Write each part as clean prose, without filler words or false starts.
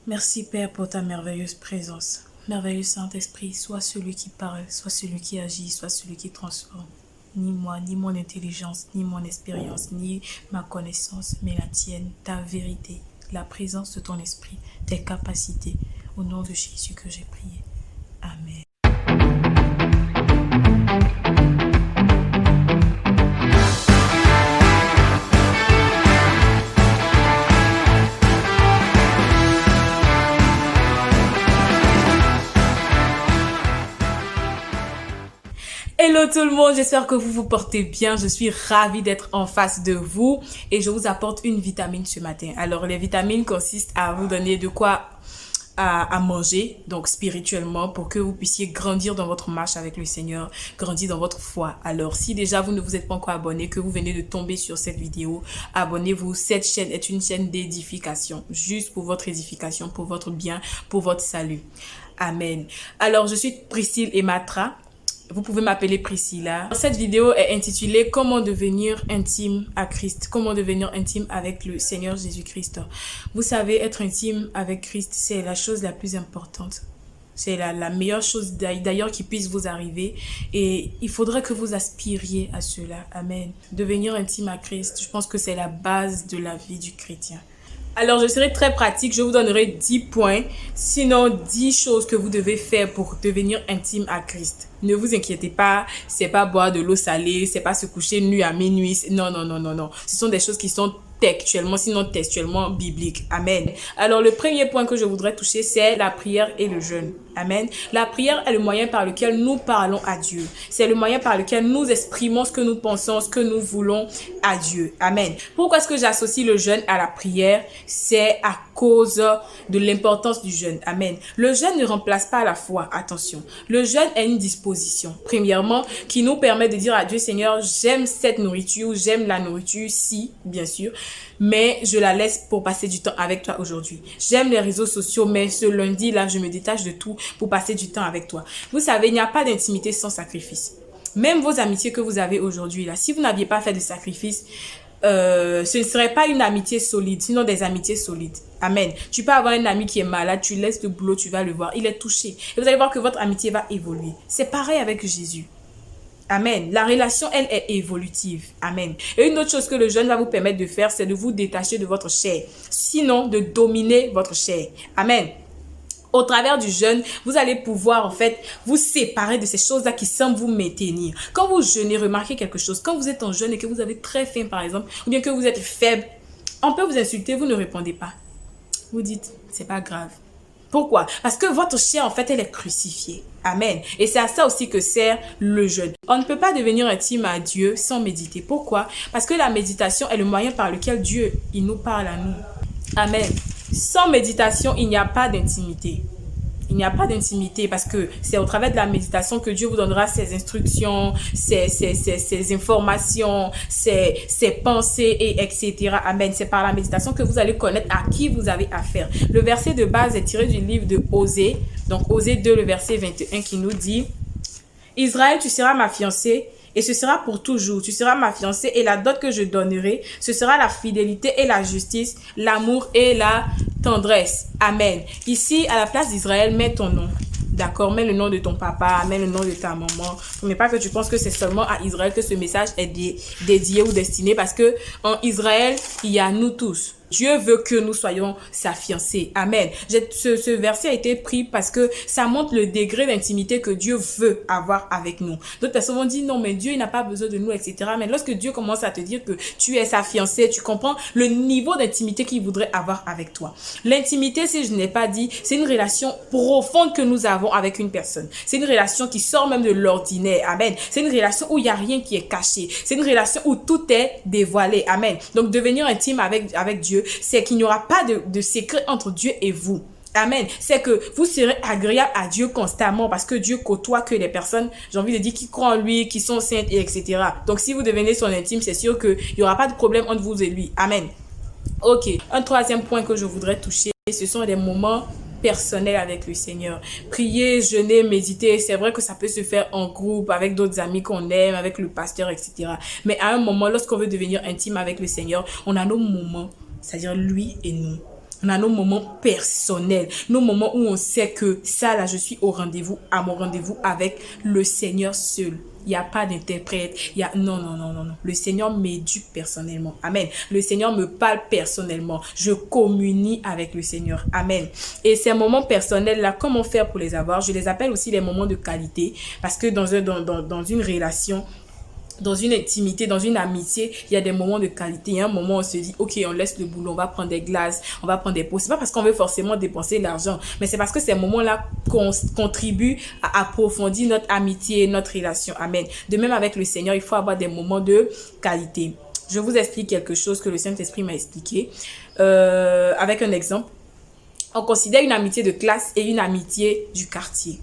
Merci Père pour ta merveilleuse présence. Merveilleux Saint-Esprit, sois celui qui parle, soit celui qui agit, soit celui qui transforme. Ni moi, ni mon intelligence, ni mon expérience, ni ma connaissance, mais la tienne, ta vérité, la présence de ton esprit, tes capacités. Au nom de Jésus que j'ai prié. Amen. Hello tout le monde, j'espère que vous vous portez bien. Je suis ravie d'être en face de vous et je vous apporte une vitamine ce matin. Alors les vitamines consistent à vous donner de quoi à manger, donc spirituellement, pour que vous puissiez grandir dans votre marche avec le Seigneur, grandir dans votre foi. Alors si déjà vous ne vous êtes pas encore abonné, que vous venez de tomber sur cette vidéo, abonnez-vous. Cette chaîne est une chaîne d'édification, juste pour votre édification, pour votre bien, pour votre salut. Amen. Alors je suis Priscille Ematra. Vous pouvez m'appeler Priscilla. Cette vidéo est intitulée « Comment devenir intime à Christ ». Comment devenir intime avec le Seigneur Jésus-Christ. Vous savez, être intime avec Christ, c'est la chose la plus importante. C'est la meilleure chose d'ailleurs qui puisse vous arriver. Et il faudrait que vous aspiriez à cela. Amen. Devenir intime à Christ, je pense que c'est la base de la vie du chrétien. Alors, je serai très pratique. Je vous donnerai 10 points, sinon 10 choses que vous devez faire pour devenir intime à Christ. Ne vous inquiétez pas, c'est pas boire de l'eau salée, c'est pas se coucher nu à minuit. Non, non, non, non, non. Ce sont des choses qui sont textuellement, sinon textuellement bibliques. Amen. Alors, le premier point que je voudrais toucher, c'est la prière et le jeûne. Amen. La prière est le moyen par lequel nous parlons à Dieu. C'est le moyen par lequel nous exprimons ce que nous pensons, ce que nous voulons à Dieu. Amen. Pourquoi est-ce que j'associe le jeûne à la prière? C'est à cause de l'importance du jeûne. Amen. Le jeûne ne remplace pas la foi. Attention. Le jeûne est une disposition, premièrement, qui nous permet de dire à Dieu, Seigneur, j'aime cette nourriture, j'aime la nourriture, si, bien sûr, mais je la laisse pour passer du temps avec toi aujourd'hui. J'aime les réseaux sociaux, mais ce lundi-là, je me détache de tout pour passer du temps avec toi. Vous savez, il n'y a pas d'intimité sans sacrifice. Même vos amitiés que vous avez aujourd'hui, là, si vous n'aviez pas fait de sacrifice, ce ne serait pas une amitié solide, sinon des amitiés solides. Amen. Tu peux avoir un ami qui est malade, tu laisses le boulot, tu vas le voir, il est touché. Et vous allez voir que votre amitié va évoluer. C'est pareil avec Jésus. Amen. La relation, elle, est évolutive. Amen. Et une autre chose que le jeûne va vous permettre de faire, c'est de vous détacher de votre chair. Sinon, de dominer votre chair. Amen. Au travers du jeûne, vous allez pouvoir en fait vous séparer de ces choses-là qui semblent vous maintenir. Quand vous jeûnez, remarquez quelque chose. Quand vous êtes en jeûne et que vous avez très faim par exemple, ou bien que vous êtes faible, on peut vous insulter, vous ne répondez pas. Vous dites, c'est pas grave. Pourquoi? Parce que votre chair en fait elle est crucifiée. Amen. Et c'est à ça aussi que sert le jeûne. On ne peut pas devenir intime à Dieu sans méditer. Pourquoi? Parce que la méditation est le moyen par lequel Dieu, il nous parle à nous. Amen. Sans méditation, il n'y a pas d'intimité. Il n'y a pas d'intimité parce que c'est au travers de la méditation que Dieu vous donnera ses instructions, ses informations, ses pensées, et etc. Amen. C'est par la méditation que vous allez connaître à qui vous avez affaire. Le verset de base est tiré du livre de Osée. Donc Osée 2, le verset 21 qui nous dit « Israël, tu seras ma fiancée. Et ce sera pour toujours. Tu seras ma fiancée et la dot que je donnerai, ce sera la fidélité et la justice, l'amour et la tendresse. » Amen. Ici, à la place d'Israël, mets ton nom. D'accord, mets le nom de ton papa, mets le nom de ta maman. Mais pas que tu penses que c'est seulement à Israël que ce message est dédié ou destiné, parce que en Israël, il y a nous tous. Dieu veut que nous soyons sa fiancée. Amen. Ce verset a été pris parce que ça montre le degré d'intimité que Dieu veut avoir avec nous. D'autres personnes vont dire non, mais Dieu il n'a pas besoin de nous, etc. Mais lorsque Dieu commence à te dire que tu es sa fiancée, tu comprends le niveau d'intimité qu'il voudrait avoir avec toi. L'intimité, si je n'ai pas dit, c'est une relation profonde que nous avons avec une personne. C'est une relation qui sort même de l'ordinaire. Amen. C'est une relation où il n'y a rien qui est caché. C'est une relation où tout est dévoilé. Amen. Donc devenir intime avec Dieu, c'est qu'il n'y aura pas de secret entre Dieu et vous. Amen. C'est que vous serez agréable à Dieu constamment parce que Dieu côtoie que les personnes, j'ai envie de dire, qui croient en lui, qui sont saintes, etc. Donc si vous devenez son intime, c'est sûr qu'il n'y aura pas de problème entre vous et lui. Amen. Ok. Un troisième point que je voudrais toucher, ce sont les moments personnel avec le Seigneur. Prier, jeûner, méditer, c'est vrai que ça peut se faire en groupe, avec d'autres amis qu'on aime, avec le pasteur, etc. Mais à un moment, lorsqu'on veut devenir intime avec le Seigneur, on a nos moments, c'est-à-dire lui et nous. On a nos moments personnels, nos moments où on sait que ça, là, je suis au rendez-vous, à mon rendez-vous avec le Seigneur seul. Il n'y a pas d'interprète. Non, non, non, non, non. Le Seigneur m'éduque personnellement. Amen. Le Seigneur me parle personnellement. Je communie avec le Seigneur. Amen. Et ces moments personnels-là, comment faire pour les avoir? Je les appelle aussi les moments de qualité. Parce que dans une relation, dans une intimité, dans une amitié, il y a des moments de qualité. Il y a un moment où on se dit, ok, on laisse le boulot, on va prendre des glaces, on va prendre des pots. C'est pas parce qu'on veut forcément dépenser l'argent, mais c'est parce que ces moments-là contribuent à approfondir notre amitié, notre relation. Amen. De même avec le Seigneur, il faut avoir des moments de qualité. Je vous explique quelque chose que le Saint-Esprit m'a expliqué avec un exemple. On considère une amitié de classe et une amitié du quartier.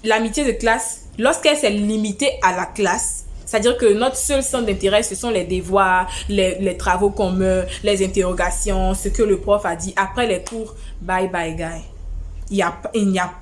L'amitié de classe, lorsqu'elle s'est limitée à la classe, c'est-à-dire que notre seul centre d'intérêt, ce sont les devoirs, les travaux communs, les interrogations, ce que le prof a dit. Après les cours, bye bye guy. Il n'y a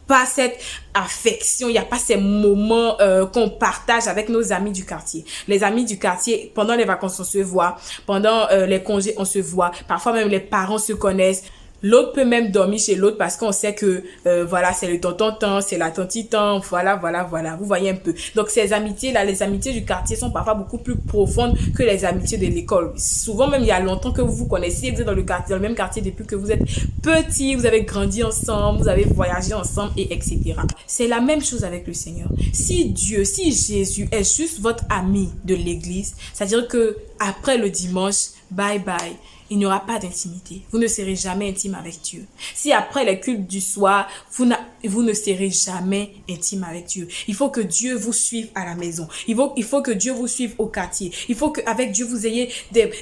pas cette affection, il n'y a pas ces moments qu'on partage avec nos amis du quartier. Les amis du quartier, pendant les vacances, on se voit. Pendant les congés, on se voit. Parfois même, les parents se connaissent. L'autre peut même dormir chez l'autre parce qu'on sait que voilà, c'est le tonton, c'est la tantine, voilà. Vous voyez un peu. Donc ces amitiés-là, les amitiés du quartier sont parfois beaucoup plus profondes que les amitiés de l'école. Souvent même, il y a longtemps que vous vous connaissez, vous êtes dans le même quartier depuis que vous êtes petit, vous avez grandi ensemble, vous avez voyagé ensemble, et etc. C'est la même chose avec le Seigneur. Si Jésus est juste votre ami de l'église, c'est-à-dire que après le dimanche, bye bye, il n'y aura pas d'intimité. Vous ne serez jamais intime avec Dieu. Si après les cultes du soir, vous ne serez jamais intime avec Dieu. Il faut que Dieu vous suive à la maison. Il faut que Dieu vous suive au quartier. Il faut qu'avec Dieu, vous ayez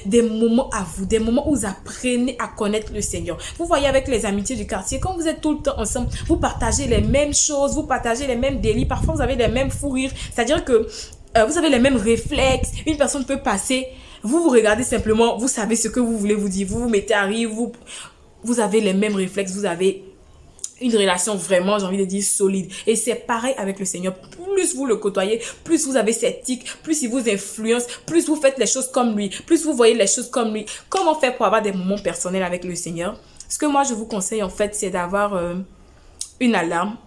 des moments à vous, des moments où vous apprenez à connaître le Seigneur. Vous voyez avec les amitiés du quartier, quand vous êtes tout le temps ensemble, vous partagez les mêmes choses, vous partagez les mêmes délits. Parfois, vous avez les mêmes fous rires. C'est-à-dire que vous avez les mêmes réflexes. Une personne peut passer... Vous regardez simplement, vous savez ce que vous voulez vous dire, vous vous mettez à rire, vous avez les mêmes réflexes, vous avez une relation vraiment, j'ai envie de dire, solide. Et c'est pareil avec le Seigneur. Plus vous le côtoyez, plus vous avez cette tique, plus il vous influence, plus vous faites les choses comme lui, plus vous voyez les choses comme lui. Comment faire pour avoir des moments personnels avec le Seigneur? Ce que moi je vous conseille en fait, c'est d'avoir une alarme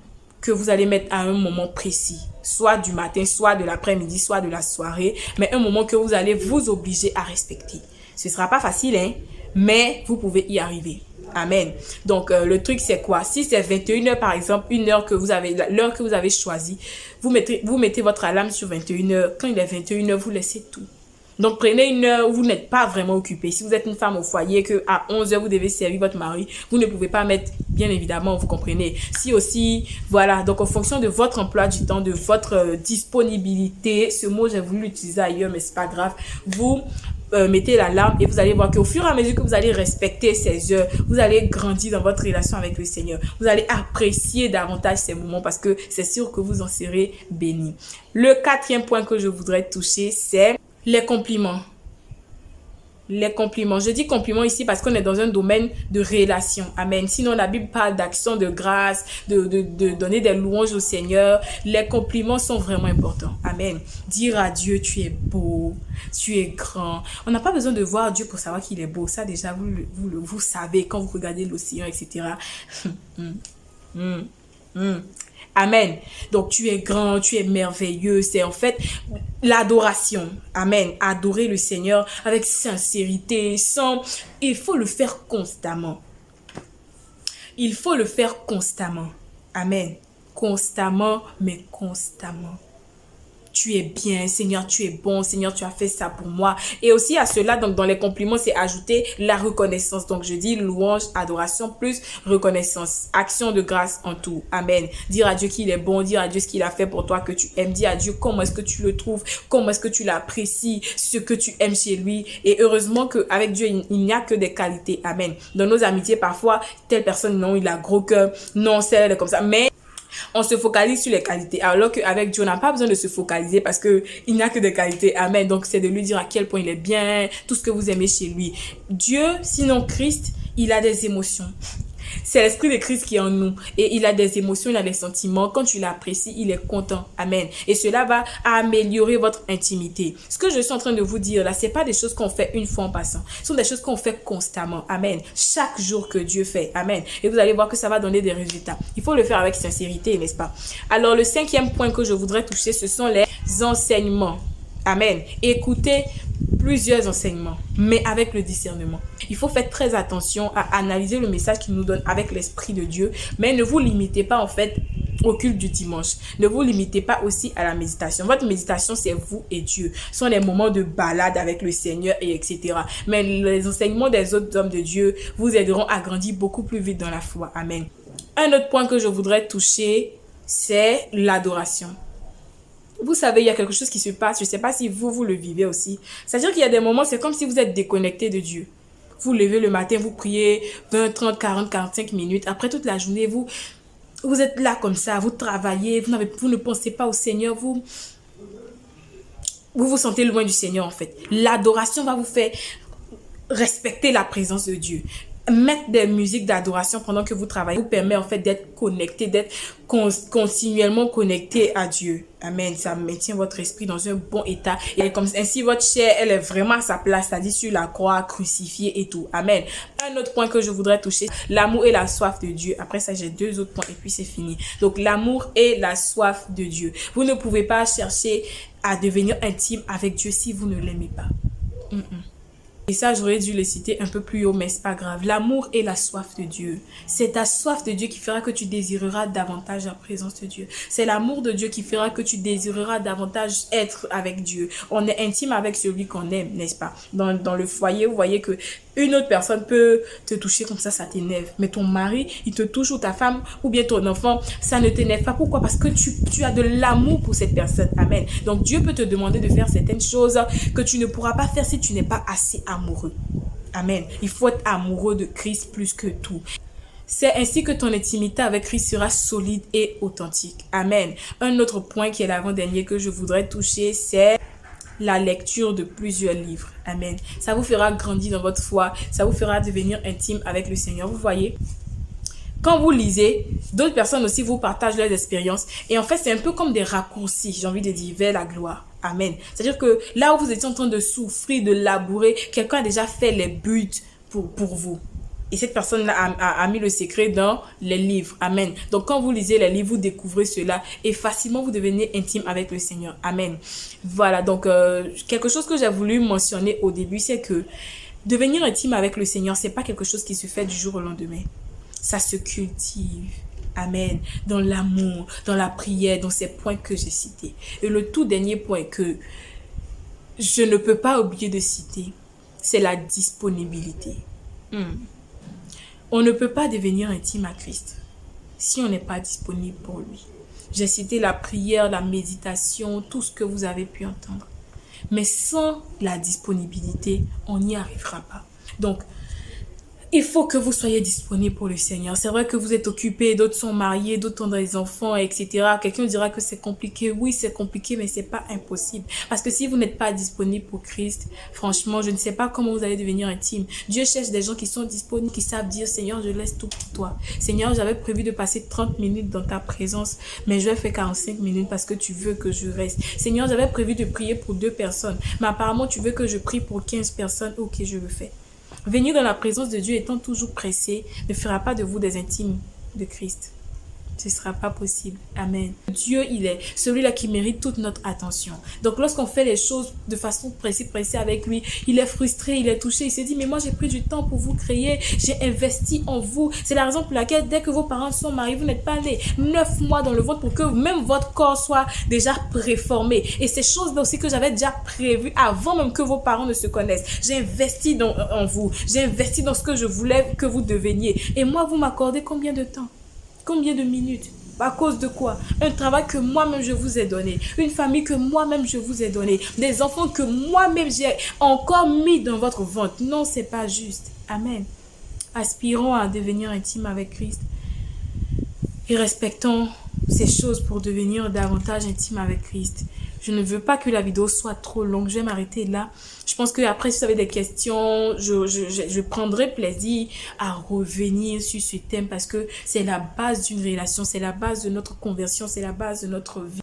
que vous allez mettre à un moment précis, soit du matin, soit de l'après-midi, soit de la soirée, mais un moment que vous allez vous obliger à respecter. Ce ne sera pas facile, hein, mais vous pouvez y arriver. Amen. Donc, le truc, c'est quoi? Si c'est 21h, par exemple, l'heure que vous avez choisie, vous mettez votre alarme sur 21h. Quand il est 21h, vous laissez tout. Donc, prenez une heure où vous n'êtes pas vraiment occupé. Si vous êtes une femme au foyer, qu'à 11h, vous devez servir votre mari, vous ne pouvez pas mettre, bien évidemment, vous comprenez. Si aussi, voilà, donc en fonction de votre emploi du temps, de votre disponibilité, ce mot, j'ai voulu l'utiliser ailleurs, mais c'est pas grave, vous mettez l'alarme et vous allez voir qu'au fur et à mesure que vous allez respecter ces heures, vous allez grandir dans votre relation avec le Seigneur. Vous allez apprécier davantage ces moments parce que c'est sûr que vous en serez bénis. Le 4e point que je voudrais toucher, c'est les compliments. Les compliments. Je dis compliments ici parce qu'on est dans un domaine de relation. Amen. Sinon, la Bible parle d'action de grâce, de donner des louanges au Seigneur. Les compliments sont vraiment importants. Amen. Dire à Dieu, tu es beau, tu es grand. On n'a pas besoin de voir Dieu pour savoir qu'il est beau. Ça, déjà, vous savez quand vous regardez l'océan, etc. Amen. Donc, tu es grand, tu es merveilleux. C'est en fait l'adoration. Amen. Adorer le Seigneur avec sincérité, il faut le faire constamment. Il faut le faire constamment. Amen. Constamment, mais constamment. Tu es bien, Seigneur, tu es bon, Seigneur, tu as fait ça pour moi. Et aussi à cela, donc dans les compliments, c'est ajouter la reconnaissance. Donc je dis louange, adoration plus reconnaissance, action de grâce en tout. Amen. Dire à Dieu qu'il est bon, dire à Dieu ce qu'il a fait pour toi que tu aimes, dire à Dieu comment est-ce que tu le trouves, comment est-ce que tu l'apprécies, ce que tu aimes chez lui. Et heureusement qu'avec Dieu, il n'y a que des qualités. Amen. Dans nos amitiés, parfois, telle personne, non, il a gros cœur, non, celle, comme ça. Mais on se focalise sur les qualités, alors qu'avec Dieu, on n'a pas besoin de se focaliser parce qu'il n'y a que des qualités. Amen. Donc, c'est de lui dire à quel point il est bien, tout ce que vous aimez chez lui. Dieu, sinon Christ, il a des émotions. C'est l'esprit de Christ qui est en nous. Et il a des émotions, il a des sentiments. Quand tu l'apprécies, il est content. Amen. Et cela va améliorer votre intimité. Ce que je suis en train de vous dire là, c'est pas des choses qu'on fait une fois en passant. Ce sont des choses qu'on fait constamment. Amen. Chaque jour que Dieu fait. Amen. Et vous allez voir que ça va donner des résultats. Il faut le faire avec sincérité, n'est-ce pas? Alors, le 5e point que je voudrais toucher, ce sont les enseignements. Amen. Écoutez plusieurs enseignements, mais avec le discernement. Il faut faire très attention à analyser le message qu'il nous donne avec l'Esprit de Dieu, mais ne vous limitez pas en fait au culte du dimanche. Ne vous limitez pas aussi à la méditation. Votre méditation, c'est vous et Dieu. Ce sont les moments de balade avec le Seigneur et etc. Mais les enseignements des autres hommes de Dieu vous aideront à grandir beaucoup plus vite dans la foi. Amen. Un autre point que je voudrais toucher, c'est l'adoration. Vous savez, il y a quelque chose qui se passe. Je ne sais pas si vous le vivez aussi. C'est-à-dire qu'il y a des moments, c'est comme si vous êtes déconnecté de Dieu. Vous levez le matin, vous priez 20, 30, 40, 45 minutes. Après toute la journée, vous êtes là comme ça, vous travaillez, vous ne pensez pas au Seigneur, vous vous sentez loin du Seigneur en fait. L'adoration va vous faire respecter la présence de Dieu. Mettre des musiques d'adoration pendant que vous travaillez vous permet en fait d'être connecté, d'être continuellement connecté à Dieu. Amen. Ça maintient votre esprit dans un bon état. Et comme ainsi, votre chair, elle est vraiment à sa place, c'est-à-dire sur la croix, crucifiée et tout. Amen. Un autre point que je voudrais toucher, l'amour et la soif de Dieu. Après ça, j'ai 2 autres points et puis c'est fini. Donc, l'amour et la soif de Dieu. Vous ne pouvez pas chercher à devenir intime avec Dieu si vous ne l'aimez pas. Et ça, j'aurais dû le citer un peu plus haut, mais c'est pas grave. L'amour et la soif de Dieu. C'est ta soif de Dieu qui fera que tu désireras davantage la présence de Dieu. C'est l'amour de Dieu qui fera que tu désireras davantage être avec Dieu. On est intime avec celui qu'on aime, n'est-ce pas? Dans le foyer, vous voyez que une autre personne peut te toucher comme ça t'énerve. Mais ton mari, il te touche, ou ta femme, ou bien ton enfant, ça ne t'énerve pas. Pourquoi? Parce que tu as de l'amour pour cette personne. Amen. Donc Dieu peut te demander de faire certaines choses que tu ne pourras pas faire si tu n'es pas assez amoureux. Amen. Il faut être amoureux de Christ plus que tout. C'est ainsi que ton intimité avec Christ sera solide et authentique. Amen. Un autre point qui est l'avant-dernier que je voudrais toucher, c'est la lecture de plusieurs livres. Amen. Ça vous fera grandir dans votre foi. Ça vous fera devenir intime avec le Seigneur. Vous voyez, quand vous lisez, d'autres personnes aussi vous partagent leurs expériences. Et en fait, c'est un peu comme des raccourcis, j'ai envie de dire, vers la gloire. Amen. C'est-à-dire que là où vous étiez en train de souffrir, de labourer, quelqu'un a déjà fait les buts pour vous. Et cette personne-là a mis le secret dans les livres. Amen. Donc, quand vous lisez les livres, vous découvrez cela et facilement, vous devenez intime avec le Seigneur. Amen. Voilà. Donc, quelque chose que j'ai voulu mentionner au début, c'est que devenir intime avec le Seigneur, c'est pas quelque chose qui se fait du jour au lendemain. Ça se cultive. Amen. Dans l'amour, dans la prière, dans ces points que j'ai cités. Et le tout dernier point que je ne peux pas oublier de citer, c'est la disponibilité. On ne peut pas devenir intime à Christ si on n'est pas disponible pour lui. J'ai cité la prière, la méditation, tout ce que vous avez pu entendre. Mais sans la disponibilité, on n'y arrivera pas. Donc, il faut que vous soyez disponible pour le Seigneur. C'est vrai que vous êtes occupés, d'autres sont mariés, d'autres ont des enfants, etc. Quelqu'un dira que c'est compliqué. Oui, c'est compliqué, mais c'est pas impossible. Parce que si vous n'êtes pas disponible pour Christ, franchement, je ne sais pas comment vous allez devenir intime. Dieu cherche des gens qui sont disponibles, qui savent dire, Seigneur, je laisse tout pour toi. Seigneur, j'avais prévu de passer 30 minutes dans ta présence, mais je vais faire 45 minutes parce que tu veux que je reste. Seigneur, j'avais prévu de prier pour 2 personnes, mais apparemment, tu veux que je prie pour 15 personnes. Ok, je le fais. Venir dans la présence de Dieu étant toujours pressé ne fera pas de vous des intimes de Christ. Ce ne sera pas possible. Amen. Dieu, il est celui-là qui mérite toute notre attention. Donc, lorsqu'on fait les choses de façon pressée avec lui, il est frustré, il est touché. Il se dit, mais moi, j'ai pris du temps pour vous créer. J'ai investi en vous. C'est la raison pour laquelle, dès que vos parents sont mariés, vous n'êtes pas nés 9 mois dans le ventre pour que même votre corps soit déjà préformé. Et ces choses-là aussi que j'avais déjà prévues avant même que vos parents ne se connaissent. J'ai investi en vous. J'ai investi dans ce que je voulais que vous deveniez. Et moi, vous m'accordez combien de temps? Combien de minutes? À cause de quoi? Un travail que moi-même je vous ai donné. Une famille que moi-même je vous ai donné. Des enfants que moi-même j'ai encore mis dans votre ventre. Non, c'est pas juste. Amen. Aspirons à devenir intime avec Christ. Et respectons ces choses pour devenir davantage intime avec Christ. Je ne veux pas que la vidéo soit trop longue. Je vais m'arrêter là. Je pense que après, si vous avez des questions, je prendrai plaisir à revenir sur ce thème parce que c'est la base d'une relation, c'est la base de notre conversion, c'est la base de notre vie.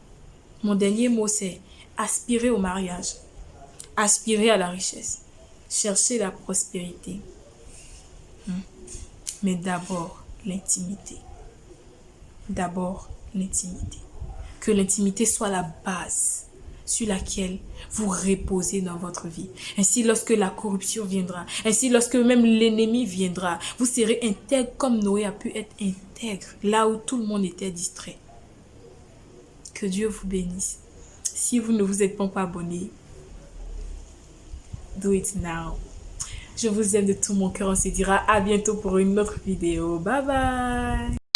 Mon dernier mot, c'est aspirer au mariage, aspirer à la richesse, chercher la prospérité. Mais d'abord, l'intimité. D'abord, l'intimité. Que l'intimité soit la base sur laquelle vous reposez dans votre vie. Ainsi, lorsque la corruption viendra, ainsi, lorsque même l'ennemi viendra, vous serez intègre comme Noé a pu être intègre, là où tout le monde était distrait. Que Dieu vous bénisse. Si vous ne vous êtes pas abonné, do it now. Je vous aime de tout mon cœur. On se dira à bientôt pour une autre vidéo. Bye bye.